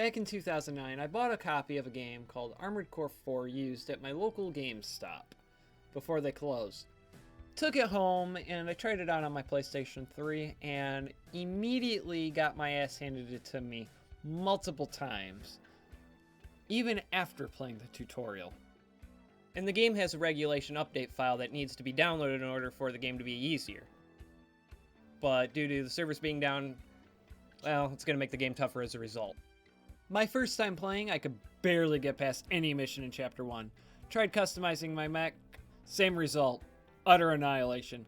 Back in 2009, I bought a copy of a game called Armored Core 4 used at my local GameStop before they closed. Took it home and I tried it out on my PlayStation 3 and immediately got my ass handed to me multiple times, even after playing the tutorial. And the game has a regulation update file that needs to be downloaded in order for the game to be easier. But due to the servers being down, well, it's going to make the game tougher as a result. My first time playing, I could barely get past any mission in Chapter 1. Tried customizing my mech, same result, utter annihilation.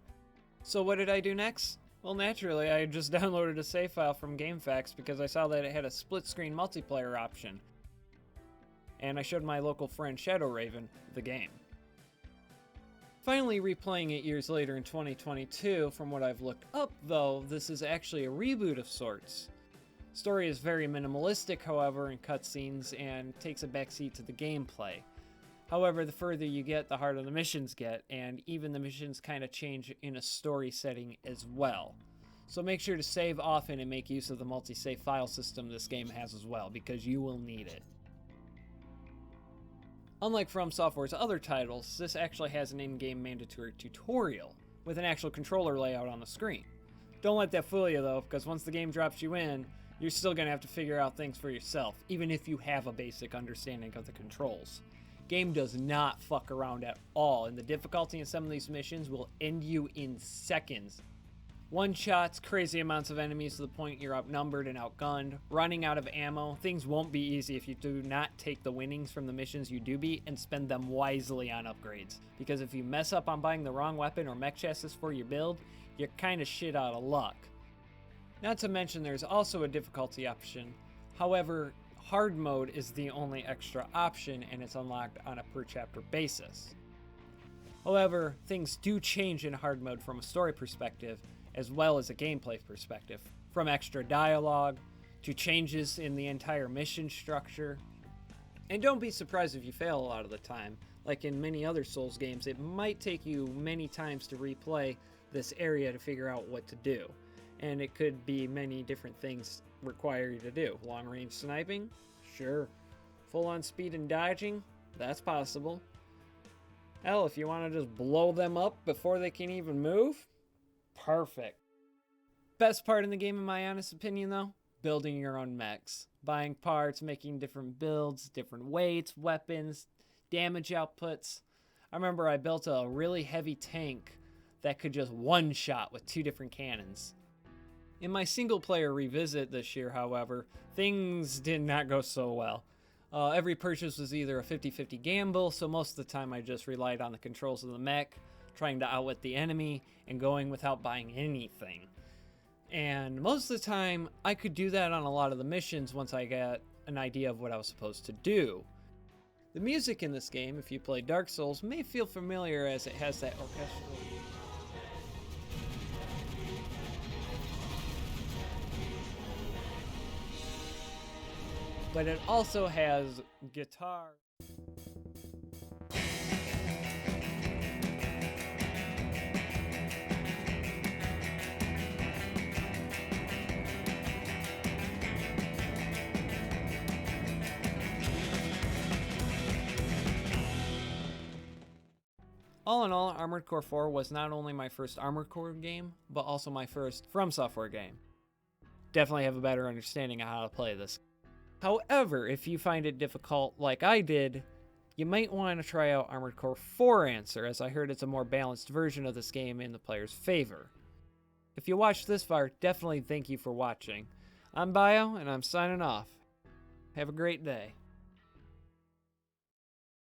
So what did I do next? Well, naturally, I just downloaded a save file from GameFAQs because I saw that it had a split-screen multiplayer option. And I showed my local friend Shadow Raven the game. Finally replaying it years later in 2022, from what I've looked up though, this is actually a reboot of sorts. Story is very minimalistic, however, in cutscenes and takes a backseat to the gameplay. However, the further you get, the harder the missions get, and even the missions kind of change in a story setting as well. So make sure to save often and make use of the multi-save file system this game has as well, because you will need it. Unlike From Software's other titles, this actually has an in-game mandatory tutorial with an actual controller layout on the screen. Don't let that fool you though, because once the game drops you in, you're still going to have to figure out things for yourself, even if you have a basic understanding of the controls. Game does not fuck around at all, and the difficulty in some of these missions will end you in seconds. One-shots, crazy amounts of enemies to the point you're outnumbered and outgunned, running out of ammo. Things won't be easy if you do not take the winnings from the missions you do beat and spend them wisely on upgrades. Because if you mess up on buying the wrong weapon or mech chassis for your build, you're kinda shit out of luck. Not to mention there's also a difficulty option. However, hard mode is the only extra option and it's unlocked on a per chapter basis. However, things do change in hard mode from a story perspective, as well as a gameplay perspective, from extra dialogue to changes in the entire mission structure. And don't be surprised if you fail a lot of the time. Like in many other Souls games, it might take you many times to replay this area to figure out what to do. And it could be many different things require you to do. Long range sniping? Sure. Full on speed and dodging? That's possible. Hell, if you want to just blow them up before they can even move? Perfect. Best part in the game, in my honest opinion, though? Building your own mechs. Buying parts, making different builds, different weights, weapons, damage outputs. I remember I built a really heavy tank that could just one-shot with 2 different cannons. In my single-player revisit this year, however, things did not go so well. Every purchase was either a 50-50 gamble, so most of the time I just relied on the controls of the mech, trying to outwit the enemy, and going without buying anything. And most of the time, I could do that on a lot of the missions once I got an idea of what I was supposed to do. The music in this game, if you play Dark Souls, may feel familiar as it has that orchestral. But it also has guitar. All in all, Armored Core 4 was not only my first Armored Core game, but also my first From Software game. Definitely have a better understanding of how to play this. However, if you find it difficult like I did, you might want to try out Armored Core ACForAnswer, as I heard it's a more balanced version of this game in the player's favor. If you watched this far, definitely thank you for watching. I'm Bio, and I'm signing off. Have a great day.